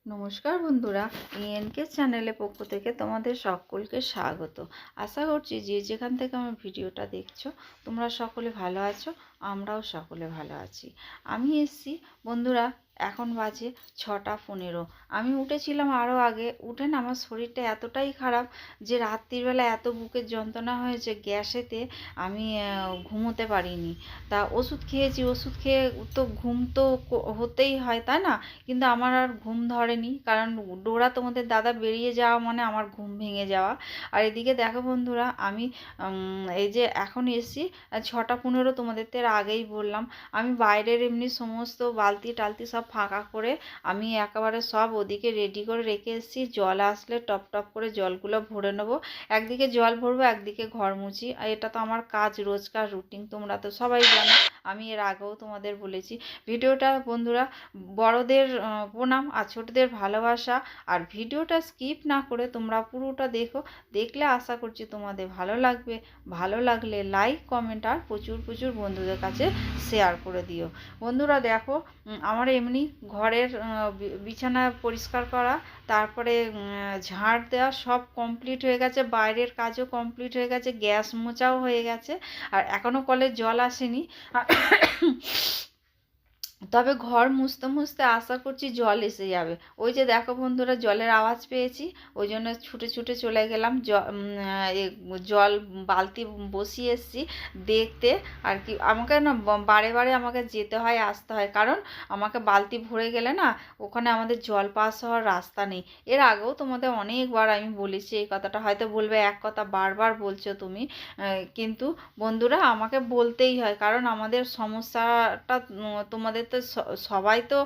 নমস্কার বন্ধুরা, ইএনকে চ্যানেলের পক্ষ থেকে তোমাদের সকলকে স্বাগত। আশা করছি যে যেখান থেকে আমার ভিডিওটা দেখছো তোমরা সকলে ভালো আছো, আমরাও সকলে ভালো আছি। আমি এসছি বন্ধুরা, এখন বাজে 6:15। আমি উঠেছিলাম আরও আগে। উঠে না আমার শরীরটা এতটাই খারাপ যে রাত্রিবেলা এত বুকের যন্ত্রণা হয়েছে গ্যাসেতে, আমি ঘুমোতে পারিনি। তা ওষুধ খেয়েছি, ওষুধ খেয়ে তো ঘুম তো হতেই হয়, তাই না? কিন্তু আমার আর ঘুম ধরেনি, কারণ ডোরা তোমাদের দাদা বেরিয়ে যাওয়া মানে আমার ঘুম ভেঙে যাওয়া। আর এদিকে দেখো বন্ধুরা, আমি এই যে এখন এসছি 6:15, তোমাদের তো এর আগেই বললাম। আমি বাইরের এমনি সমস্ত বালতি টালতি সব ফাঁকা করে আমি একেবারে সব ওদিকে রেডি করে রেখে এসেছি। জল আসলে টপ টপ করে জলগুলো ভরে নেবো। একদিকে জল ভরবো, একদিকে ঘর মুছি। আর এটা তো আমার কাজ, রোজকার রুটিন, তোমরা তো সবাই জানো, আমি এর আগেও তোমাদের বলেছি। ভিডিওটা বন্ধুরা, বড়দের প্রণাম আর ছোটদের ভালোবাসা। আর ভিডিওটা স্কিপ না করে তোমরা পুরোটা দেখো। দেখলে আশা করছি তোমাদের ভালো লাগবে। ভালো লাগলে লাইক, কমেন্ট আর প্রচুর প্রচুর বন্ধুদের কাছে শেয়ার করে দিও। বন্ধুরা দেখো, আমার এমনি ঘরের বিছানা পরিষ্কার করা, তারপরে ঝাড় দেওয়া সব কমপ্লিট হয়ে গেছে। বাইরের কাজও কমপ্লিট হয়ে গেছে, গ্যাস মোছাও হয়ে গেছে। আর এখনও কলে জল আসেনি। তবে ঘর মুছতে মুছতে আশা করছি জল এসে যাবে। ওই যে দেখো বন্ধুরা, জলের আওয়াজ পেয়েছি, ওই জন্য ছুটে ছুটে চলে গেলাম। জল বালতি বসিয়ে এসেছি দেখতে। আর কি, আমাকে না বারে বারে আমাকে যেতে হয়, আসতে হয়, কারণ আমাকে বালতি ভরে গেলে না ওখানে আমাদের জল পাস হওয়ার রাস্তা নেই। এর আগেও তোমাদের অনেকবার আমি বলেছি এই কথাটা, হয়তো বলবে এক কথা বারবার বলছো তুমি, কিন্তু বন্ধুরা আমাকে বলতেই হয়, কারণ আমাদের সমস্যাটা তোমাদের তো সবাই তো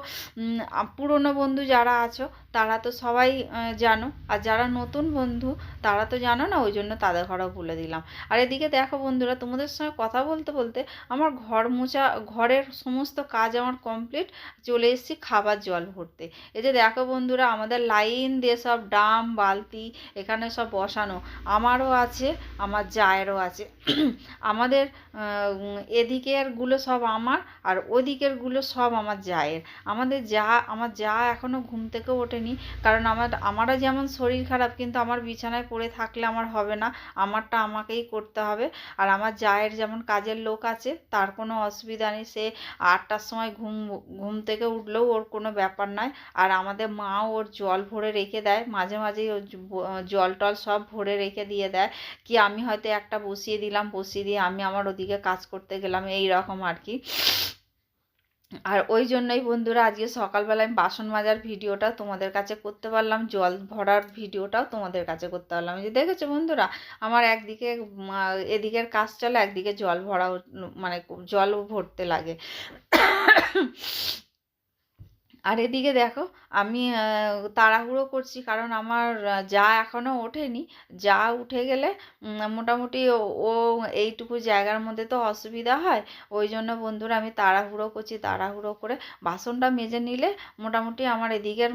পুরনো বন্ধু যারা আছো তারা তো সবাই জানো, আর যারা নতুন বন্ধু তারা তো জানো না, ওই জন্য তাদের ঘরেও বলে দিলাম। আর এদিকে দেখো বন্ধুরা, তোমাদের সঙ্গে কথা বলতে বলতে আমার ঘর মোছা, ঘরের সমস্ত কাজ আমার কমপ্লিট। চলে এসেছি খাবার জল ভরতে। এই যে দেখো বন্ধুরা, আমাদের লাইন দিয়ে সব ড্রাম বালতি এখানে সব বসানো। আমারও আছে, আমার জায়েরও আছে। আমাদের এদিকেরগুলো সব আমার, আর ওদিকেরগুলো সব আমার জায়ের। আমার যা এখনও ঘুম থেকে ওঠেনি, কারণ আমারও যেমন শরীর খারাপ, কিন্তু আমার বিছানায় পড়ে থাকলে আমার হবে না, আমারটা আমাকেই করতে হবে। আর আমার জায়ের যেমন কাজের লোক আছে, তার কোনো অসুবিধা নেই, সে 8টার সময় ঘুম থেকে উঠলেও ওর কোনো ব্যাপার নয়। আর আমাদের মাও ওর জল ভরে রেখে দেয়, মাঝে মাঝেই ওর জল টল সব ভরে রেখে দিয়ে দেয়। কি আমি হয়তো একটা বসিয়ে দিলাম, বসিয়ে দিয়ে আমি আমার ওদিকে কাজ করতে গেলাম, এই রকম আর কি। আর ওই জন্যই বন্ধুরা আজকে সকালবেলায় আমি বাসন মাজার ভিডিওটা তোমাদের কাছে করতে পারলাম, জল ভরার ভিডিওটাও তোমাদের কাছে করতে পারলাম। যে দেখেছো বন্ধুরা, আমার একদিকে এদিকের কাজ চলে, একদিকে জল ভরা, মানে জল ভরতে লাগে। আর এদিকে দেখো, আমি তাড়াহুড়ো করছি, কারণ আমার যা এখনও ওঠেনি। যা উঠে গেলে মোটামুটি ও এইটুকু জায়গার মধ্যে তো অসুবিধা হয়। ওই জন্য বন্ধুরা আমি তাড়াহুড়ো করছি, তাড়াহুড়ো করে বাসনটা মেজে নিলে মোটামুটি আমার এদিকের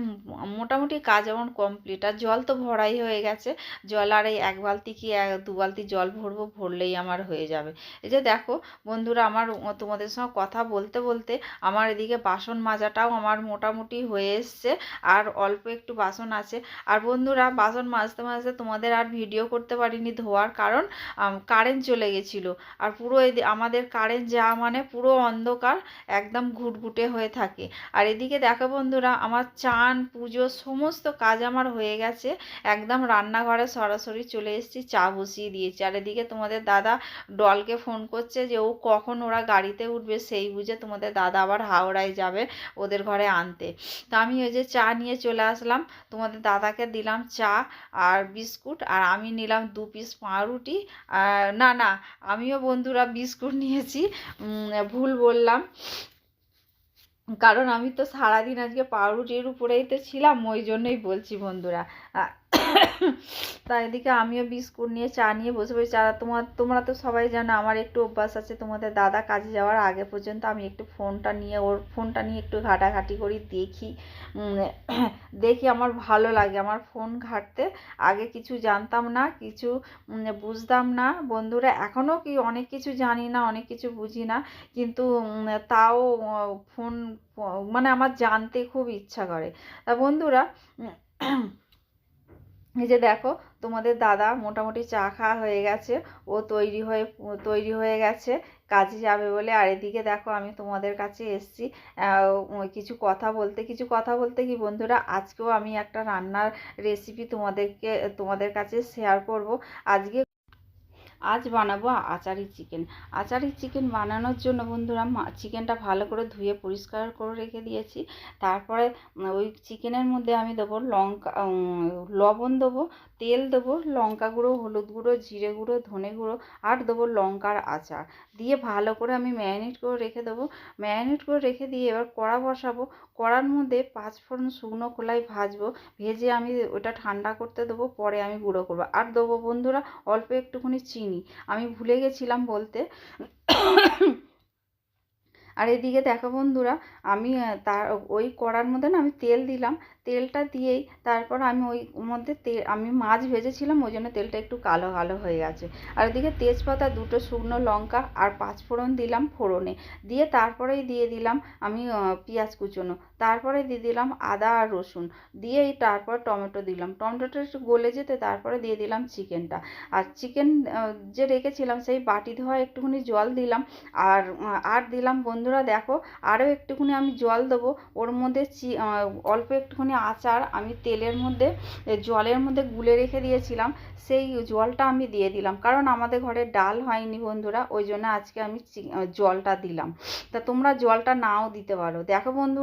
মোটামুটি কাজ আমার কমপ্লিট। আর জল তো ভরাই হয়ে গেছে। জল আর এই 1 বালতি কি 2 বালতি জল ভরবো, ভরলেই আমার হয়ে যাবে। এই যে দেখো বন্ধুরা, আমার তোমাদের সঙ্গে কথা বলতে বলতে আমার এদিকে বাসন মাজাটাও আমার মোটামুটি হয়ে এসছে। আর অল্প একটু বাসন আছে। আর বন্ধুরা, বাসন মাজতে মাজতে তোমাদের আর ভিডিও করতে পারিনি ধোয়ার, কারণ কারেন্ট চলে গেছিলো। আর পুরো আমাদের কারেন্ট যাওয়া মানে পুরো অন্ধকার, একদম ঘুটঘুটে হয়ে থাকে। আর এদিকে দেখো বন্ধুরা, আমার চান পুজো সমস্ত কাজ আমার হয়ে গেছে। একদম রান্নাঘরে সরাসরি চলে এসেছি, চা বসিয়ে দিয়েছি। আর এদিকে তোমাদের দাদা ডলকে ফোন করছে যে ও কখন ওরা গাড়িতে উঠবে, সেই বুঝে তোমাদের দাদা আবার হাওড়ায় যাবে ওদের ঘরে আনতে। তা আমি ওই যে চা নিয়ে চলে আসলাম, তোমাদের দাদাকে দিলাম চা আর বিস্কুট, আর আমি নিলাম 2 পিস পাউরুটি। না না, আমিও বন্ধুরা বিস্কুট নিয়েছি, ভুল বললাম, কারণ আমি তো সারাদিন আজকে পাউরুটির উপরেই তো ছিলাম, ওই জন্যই বলছি বন্ধুরা। তা এদিকে আমিও বিস্কুট নিয়ে চা নিয়ে বসে পড়েছি। আর তোমরা তো সবাই জানো আমার একটু অভ্যাস আছে, তোমাদের দাদা কাজে যাওয়ার আগে পর্যন্ত আমি একটু ওর ফোনটা নিয়ে একটু ঘাটাঘাটি করি, দেখি দেখি আমার ভালো লাগে আমার ফোন ঘাঁটতে। আগে কিছু জানতাম না, কিছু বুঝতাম না বন্ধুরা, এখনও কি অনেক কিছু জানি না, অনেক কিছু বুঝি না, কিন্তু তাও ফোন মানে আমার জানতে খুব ইচ্ছা করে। তা বন্ধুরা এই যে দেখো তোমাদের দাদা মোটামুটি চা খাওয়া হয়ে গেছে, ও তৈরি হয়ে গেছে কাজে যাবে বলে। আর এদিকে দেখো আমি তোমাদের কাছে এসছি কিছু কথা বলতে কি বন্ধুরা, আজকেও আমি একটা রান্নার রেসিপি তোমাদের কাছে শেয়ার করব। আজ বানাবো আচারি চিকেন বানানোর জন্য বন্ধুরা চিকেনটা ভালো করে ধুয়ে পরিষ্কার করে রেখে দিয়েছি। তারপরে ওই চিকেনের মধ্যে আমি দেবো লবণ দেবো, তেল দেবো, লঙ্কা গুঁড়ো, হলুদ গুঁড়ো, জিরে গুঁড়ো, ধনে গুঁড়ো, আর দেবো লঙ্কার আচার দিয়ে ভালো করে আমি ম্যারিনেট করে রেখে দেবো। ম্যারিনেট করে রেখে দিয়ে এবার কড়া বসাবো। কড়ার মধ্যে 5 ফোড়ন শুকনো খোলায় ভাজবো, ভেজে আমি ওটা ঠান্ডা করতে দেবো, পরে আমি গুঁড়ো করবো। আর দেবো বন্ধুরা অল্প একটুখানি চিনি, আমি ভুলে গেছিলাম বলতে। আর এদিকে দেখো বন্ধুরা আমি তার ওই কড়ার মধ্যে না আমি তেল দিলাম, তেলটা দিয়েই তারপর আমি ওই মধ্যে আমি মাছ ভেজেছিলাম, ওই জন্য তেলটা একটু কালো কালো হয়ে গেছে। আর এদিকে তেজপাতা, 2টো শুকনো লঙ্কা আর 5 ফোড়ন দিলাম ফোড়নে, দিয়ে তারপরেই দিয়ে দিলাম আমি পেঁয়াজ কুচোনো, তারপরে দিয়ে দিলাম আদা আর রসুন, দিয়েই তারপর টমেটো দিলাম, টমেটোটা একটু গলে যেতে তারপরে দিয়ে দিলাম চিকেনটা। আর চিকেন যে রেখেছিলাম সেই বাটি ধোয়া একটুখানি জল দিলাম। আর দিলাম বন্ধুরা দেখো আরও একটুখানি আমি জল দেবো, ওর মধ্যে অল্প একটুখানি আচার আমি জলের মধ্যে গুলে রেখে দিয়েছিলাম, সেই জলটা আমি দিয়ে দিলাম, কারণ আমাদের ঘরে ডাল হয়নি বন্ধুরা, ওই জন্য আজকে আমি জলটা দিলাম। তা তোমরা জলটা নাও দিতে পারো। দেখো বন্ধু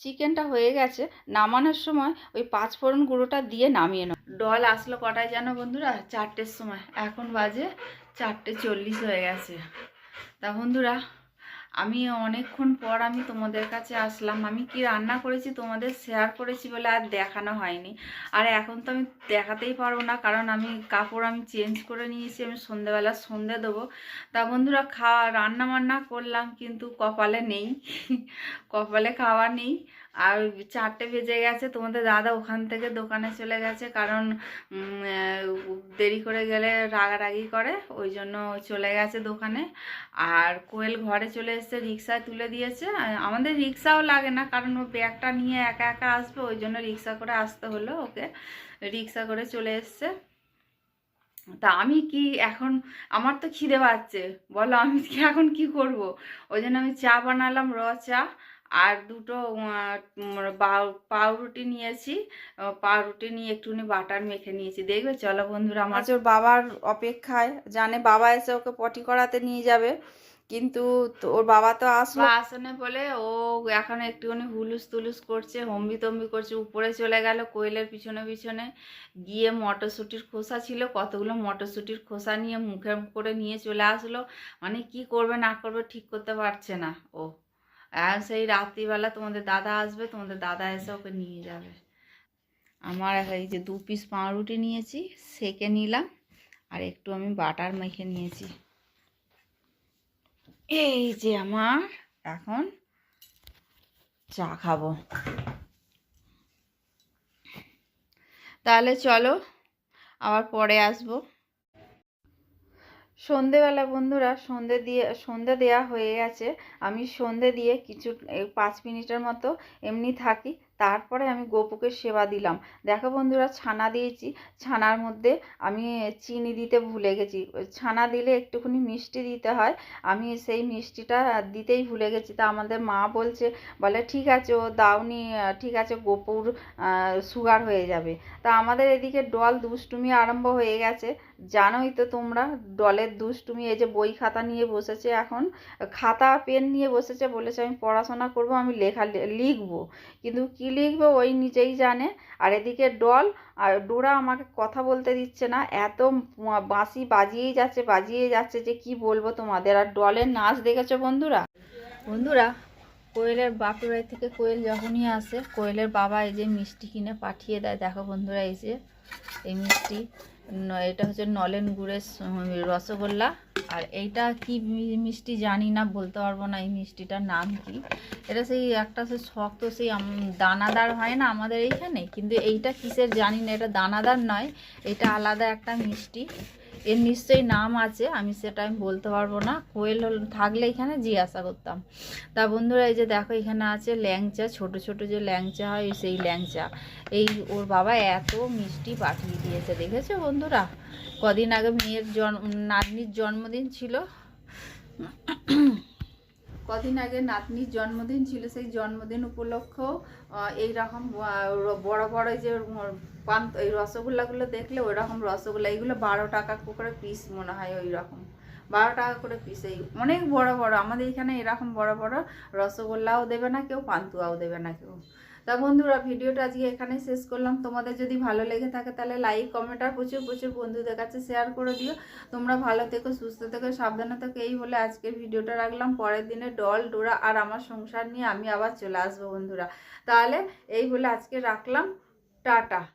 চিকেনটা হয়ে গেছে, নামানোর সময় ওই 5 ফোড়ন গুঁড়োটা দিয়ে নামিয়ে নাও। ডল আসলো কটায় জানো বন্ধুরা? 4টের সময়, এখন বাজে 4:40 হয়ে গেছে। তা বন্ধুরা আমি অনেকক্ষণ পর আমি তোমাদের কাছে আসলাম। আমি কি রান্না করেছি তোমাদের শেয়ার করেছি বলে আর দেখানো হয়নি। আর এখন তো আমি দেখাতেই পারবো না, কারণ আমি কাপড় চেঞ্জ করে নিয়েছি, আমি সন্ধেবেলা সন্ধে দেবো। তা বন্ধুরা রান্না বান্না করলাম কিন্তু কপালে নেই কপালে খাওয়া নেই। আর 4টে বেজে গেছে, তোমাদের দাদা ওখান থেকে দোকানে চলে গেছে, কারণ দেরি করে গেলে রাগারাগি করে, ওই জন্য চলে গেছে দোকানে। আর কোয়েল ঘরে চলে এসেছে, রিক্সায় তুলে দিয়েছে। আমাদের রিক্সাও লাগে না, কারণ ও ব্যাগটা নিয়ে একা একা আসবে, ওই জন্য রিক্সা করে আসতে হলো ওকে, রিক্সা করে চলে এসছে। তা আমি কি এখন, আমার তো খিদে পাচ্ছে, বলো আমি এখন কি করব? ওই জন্য আমি চা বানালাম, চা, আর 2টো পাউরুটি নিয়েছি, পাউরুটি নিয়ে একটুখানি বাটার মেখে নিয়েছি। দেখবে চলো বন্ধুরা, আমার ওর বাবার অপেক্ষায়, জানে বাবা এসে ওকে পটি করাতে নিয়ে যাবে, কিন্তু ওর বাবা তো আসনে বলে ও এখন একটুখানি হুলুস তুলুস করছে, হম্বি তম্বি করছে, উপরে চলে গেল কোয়েলের পিছনে পিছনে গিয়ে মটরশুঁটির খোসা ছিল, কতগুলো মটরশুঁটির খোসা নিয়ে মুখে করে নিয়ে চলে আসলো। মানে কি করবে না করবে ঠিক করতে পারছে না ও। আর সেই রাত্রিবেলা তোমাদের দাদা আসবে, তোমাদের দাদা এসে ওকে নিয়ে যাবে। আমার এই যে 2 পিস পাউরুটি নিয়েছি, সেকে নিলাম, আর একটু আমি বাটার মেখে নিয়েছি। এই যে আমার এখন চা খাবো। তাহলে চলো আবার পরে আসবো। সন্ধেবেলা বন্ধুরা সন্ধে দেওয়া হয়ে গেছে। আমি সন্ধে দিয়ে কিছু 5 মিনিটের মতো এমনি থাকি, তারপরে আমি গপুকে সেবা দিলাম। দেখো বন্ধুরা ছানা দিয়েছি, ছানার মধ্যে আমি চিনি দিতে ভুলে গেছি। ছানা দিলে একটুখানি মিষ্টি দিতে হয়, আমি সেই মিষ্টিটা দিতেই ভুলে গেছি। তা আমাদের মা বলে ঠিক আছে ও দাওনি, ঠিক আছে গপুর সুগার হয়ে যাবে। তা আমাদের এদিকে ডল দুষ্টুমি আরম্ভ হয়ে গেছে, জানোই তো তোমরা ডলের দুষ্টুমি। এই যে বই খাতা নিয়ে বসেছে, এখন খাতা পেন নিয়ে বসেছে, বলেছে আমি পড়াশোনা করব, আমি লিখবো, কিন্তু কি লিখবো ওই নিজেই জানে। আর এদিকে ডোরা আমাকে কথা বলতে দিচ্ছে না, এত বাঁশি বাজিয়েই যাচ্ছে যে কি বলবো তোমাদের। আর ডলের নাচ দেখেছো বন্ধুরা? বন্ধুরা কোয়েলের বাপের বাড়ি থেকে কোয়েল যখনই আসে, কোয়েলের বাবা এই যে মিষ্টি কিনে পাঠিয়ে দেয়। দেখো বন্ধুরা, এই যে এই মিষ্টি, এটা হচ্ছে নলেন গুড়ের রসগোল্লা। আর এইটা কি মিষ্টি জানি না, বলতে পারবো না এই মিষ্টিটার নাম কি। এটা সেই একটা সে শক্ত, সেই দানাদার হয় না আমাদের এইখানে, কিন্তু এইটা কিসের জানি না, এটা দানাদার নয়, এটা আলাদা একটা মিষ্টি। এর নিশ্চয়ই নাম আছে, আমি সেটা আমি বলতে পারবো না। কোয়েল থাকলে এখানে জিজ্ঞাসা করতাম। তা বন্ধুরা, এই যে দেখো এখানে আছে ল্যাংচা, ছোট ছোট যে ল্যাংচা হয় সেই ল্যাংচা। এই ওর বাবা এত মিষ্টি পাঠিয়ে দিয়েছে, দেখেছো বন্ধুরা। কদিন আগে মেয়ের নাতনির জন্মদিন ছিল, কদিন আগে নাতনির জন্মদিন ছিল, সেই জন্মদিন উপলক্ষেও এইরকম বড় বড় যে পান, এই রসগোল্লাগুলো দেখলে ওই রকম রসগোল্লা, এইগুলো 12 টাকা করে পিস মনে হয়, ওই রকম 12 টাকা করে পিস। এই অনেক বড় বড়, আমাদের এখানে এরকম বড় বড় রসগোল্লাও দেবে না কেউ, পান্তুয়াও দেবে না কেউ। তা বন্ধুরা, ভিডিওটা আজকে এখানেই শেষ করলাম। তোমাদের যদি ভালো লেগে থাকে তাহলে লাইক, কমেন্ট আর প্রচুর প্রচুর বন্ধুদের কাছে শেয়ার করে দিও। তোমরা ভালো থেকো, সুস্থ থেকো, সাবধানে থেকো। এই বলে আজকের ভিডিওটা রাখলাম। পরের দিনে ডল ডোরা আর আমার সংসার নিয়ে আমি আবার চলে আসবো বন্ধুরা। তাহলে এই বলে আজকে রাখলাম, টাটা।